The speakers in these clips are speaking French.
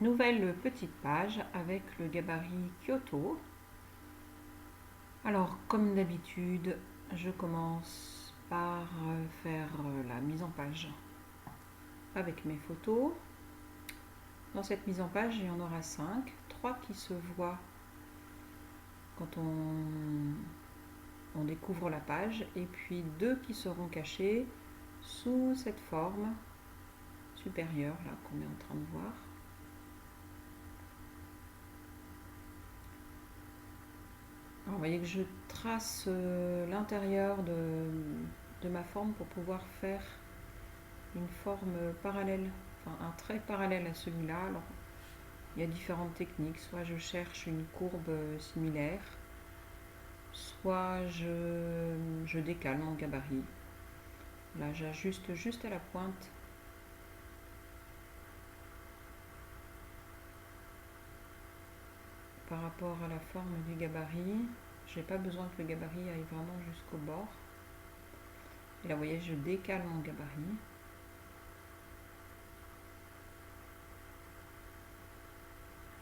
Nouvelle petite page avec le gabarit Kyoto. Alors, comme d'habitude, je commence par faire la mise en page avec mes photos. Dans cette mise en page, il y en aura 5, 3 qui se voient quand on découvre la page, et puis 2 qui seront cachés sous cette forme supérieure là qu'on est en train de voir. Alors, vous voyez que je trace l'intérieur de ma forme pour pouvoir faire une forme parallèle, enfin un trait parallèle à celui-là. Alors, il y a différentes techniques, soit je cherche une courbe similaire, soit je décale mon gabarit. Là, j'ajuste juste à la pointe par rapport à la forme du gabarit. J'ai pas besoin que le gabarit aille vraiment jusqu'au bord. Et là, vous voyez, je décale mon gabarit.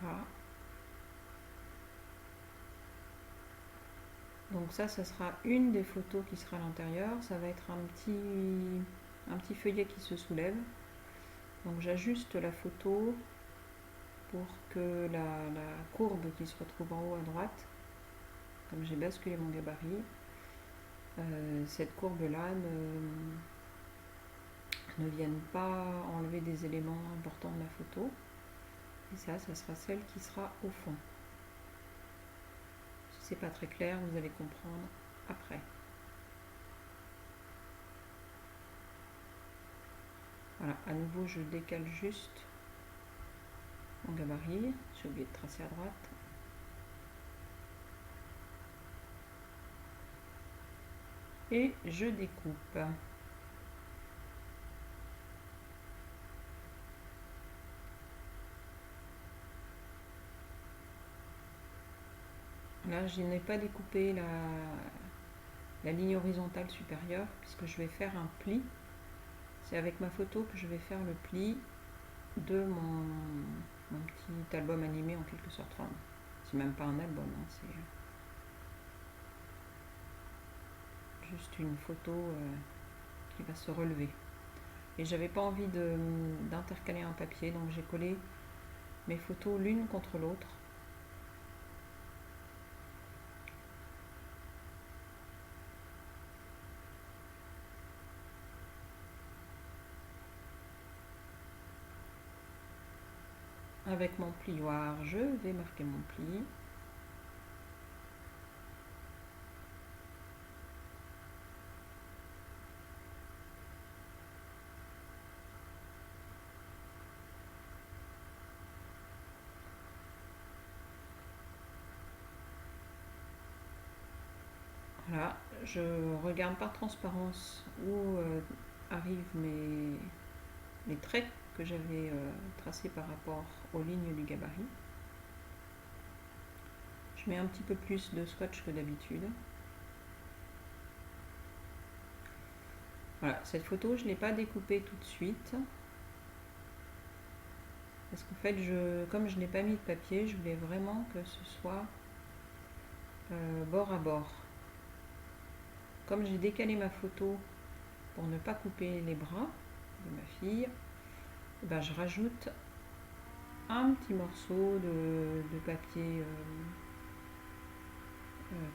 Voilà. Donc ça sera une des photos qui sera à l'intérieur. Ça va être un petit feuillet qui se soulève. Donc j'ajuste la photo pour que la courbe qui se retrouve en haut à droite, comme j'ai basculé mon gabarit, cette courbe-là ne vienne pas enlever des éléments importants de la photo. Et ça sera celle qui sera au fond. Si c'est pas très clair, vous allez comprendre après. Voilà, à nouveau je décale juste mon gabarit, j'ai oublié de tracer à droite. Et je découpe. Là, je n'ai pas découpé la ligne horizontale supérieure puisque je vais faire un pli. C'est avec ma photo que je vais faire le pli de mon petit album animé en quelque sorte. Enfin, c'est même pas un album, hein, c'est juste une photo qui va se relever. Et j'avais pas envie d'intercaler un papier, donc j'ai collé mes photos l'une contre l'autre. Avec mon plioir, je vais marquer mon pli. Voilà, je regarde par transparence où arrivent les traits que j'avais tracés par rapport aux lignes du gabarit. Je mets un petit peu plus de swatch que d'habitude. Voilà, cette photo, je ne l'ai pas découpée tout de suite. Parce qu'en fait, comme je n'ai pas mis de papier, je voulais vraiment que ce soit bord à bord. Comme j'ai décalé ma photo pour ne pas couper les bras de ma fille, ben je rajoute un petit morceau de papier.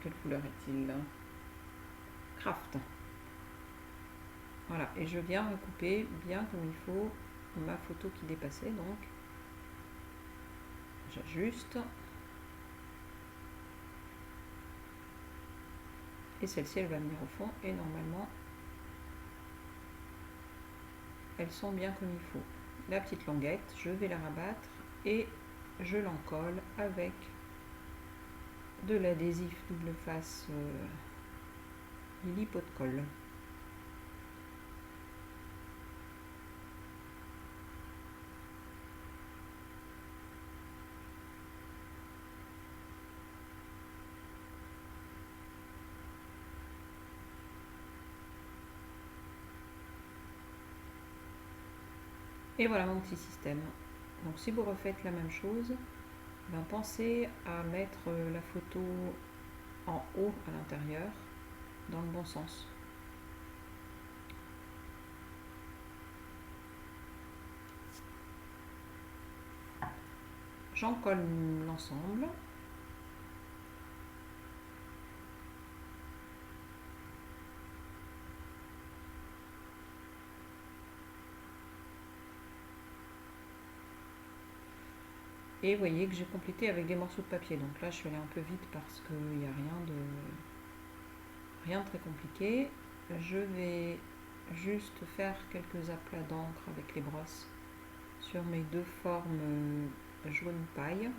Quelle couleur est-il là? Craft. Voilà, et je viens recouper bien comme il faut ma photo qui dépassait, donc j'ajuste. Et celle-ci, elle va venir au fond, et normalement, elles sont bien comme il faut. La petite languette, je vais la rabattre et je l'encolle avec de l'adhésif double face Lily Pot de colle. Et voilà mon petit système. Donc si vous refaites la même chose, ben, pensez à mettre la photo en haut à l'intérieur, dans le bon sens. J'en colle l'ensemble. Et vous voyez que j'ai complété avec des morceaux de papier. Donc là, je suis allée un peu vite parce qu'il n'y a rien de très compliqué. Je vais juste faire quelques aplats d'encre avec les brosses sur mes deux formes jaune paille.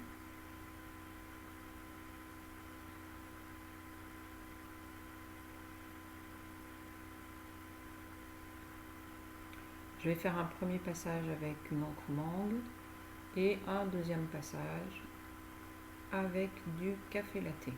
Je vais faire un premier passage avec une encre mangue et un deuxième passage avec du café latte.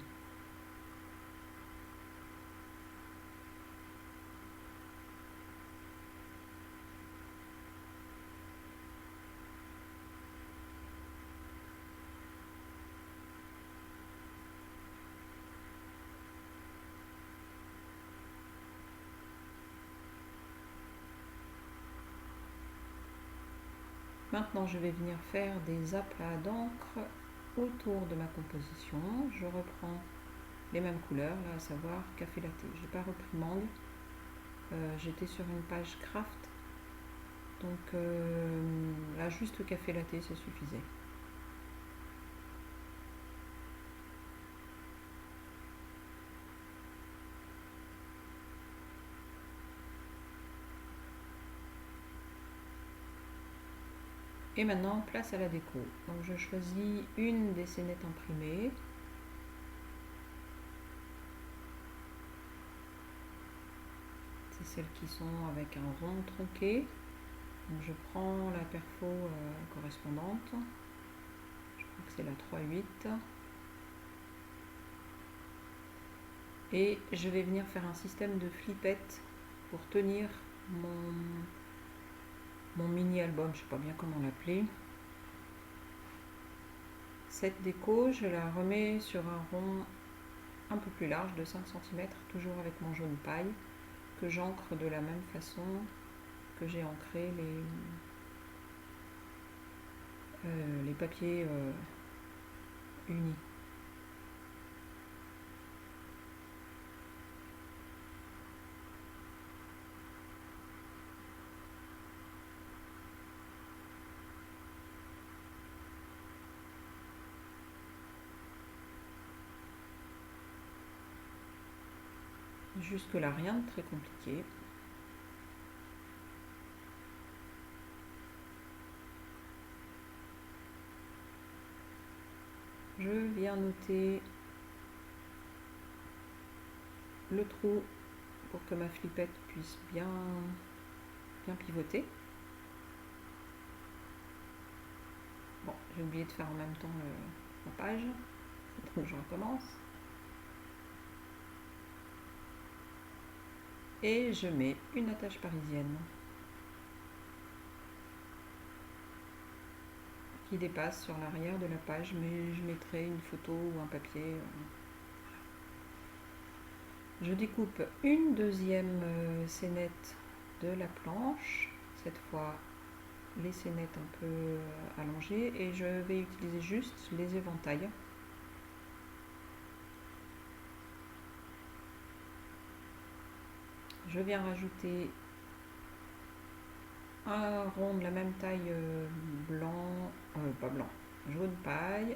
Maintenant, je vais venir faire des aplats d'encre autour de ma composition. Je reprends les mêmes couleurs, là, à savoir café latte. Je n'ai pas repris mangue. J'étais sur une page craft. Donc là, juste café latte, ça suffisait. Et maintenant, place à la déco. Donc je choisis une des scénettes imprimées. C'est celles qui sont avec un rond tronqué. Donc je prends la perfo correspondante. Je crois que c'est la 3,8. Et je vais venir faire un système de flippette pour tenir mon mini album, je ne sais pas bien comment l'appeler. Cette déco, je la remets sur un rond un peu plus large de 5 cm, toujours avec mon jaune paille, que j'ancre de la même façon que j'ai ancré les papiers unis. Jusque là, rien de très compliqué. Je viens noter le trou pour que ma flippette puisse bien pivoter. Bon, j'ai oublié de faire en même temps la page, donc je recommence. Et je mets une attache parisienne qui dépasse sur l'arrière de la page, mais je mettrai une photo ou un papier. Je découpe une deuxième scénette de la planche, cette fois les scénettes un peu allongées, et je vais utiliser juste les éventails. Je viens rajouter un rond de la même taille jaune paille,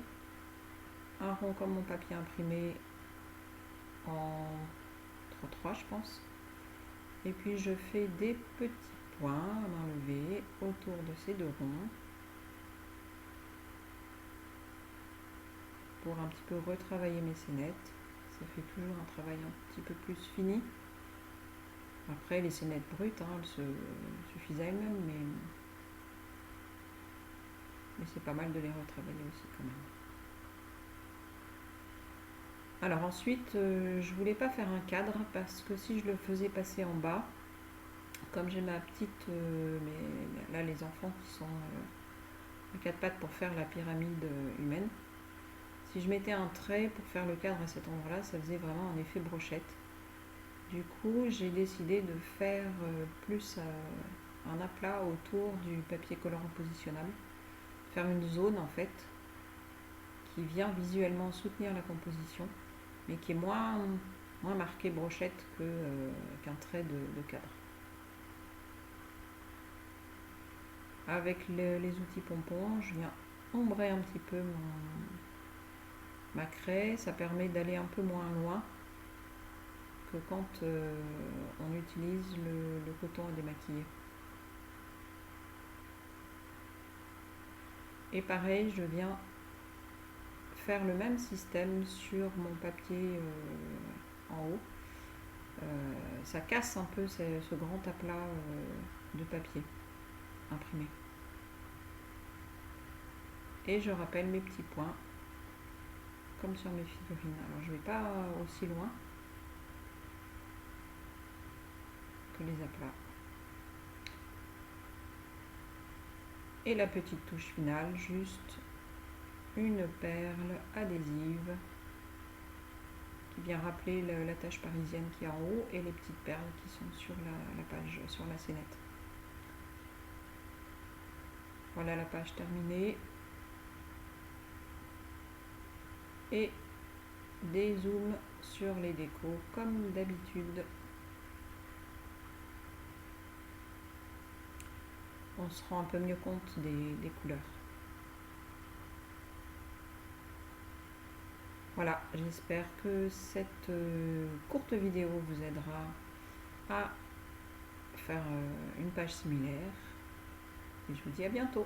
un rond comme mon papier imprimé en 3,3 je pense, et puis je fais des petits points à main levée autour de ces deux ronds pour un petit peu retravailler mes scénettes. Ça fait toujours un travail un petit peu plus fini. Après, les scénettes brutes, elles se suffisent à elles-mêmes, mais c'est pas mal de les retravailler aussi quand même. Alors ensuite, je voulais pas faire un cadre parce que si je le faisais passer en bas, comme j'ai ma petite, mais là les enfants qui sont à 4 pattes pour faire la pyramide humaine. Si je mettais un trait pour faire le cadre à cet endroit-là, ça faisait vraiment un effet brochette. Du coup, j'ai décidé de faire plus un aplat autour du papier colorant positionnable. Faire une zone en fait qui vient visuellement soutenir la composition, mais qui est moins marquée brochette qu'un trait de cadre. Avec les outils pompons, je viens ombrer un petit peu ma craie. Ça permet d'aller un peu moins loin que quand on utilise le coton à démaquiller. Et pareil, je viens faire le même système sur mon papier en haut. Ça casse un peu ce grand aplat de papier imprimé. Et je rappelle mes petits points comme sur mes figurines. Alors je ne vais pas aussi loin que les aplats. Et la petite touche finale, juste une perle adhésive qui vient rappeler la tache parisienne qui est en haut et les petites perles qui sont sur la page, sur la scénette. Voilà la page terminée. Et des zooms sur les décos comme d'habitude. On se rend un peu mieux compte des couleurs. Voilà, j'espère que cette courte vidéo vous aidera à faire une page similaire. Et je vous dis à bientôt.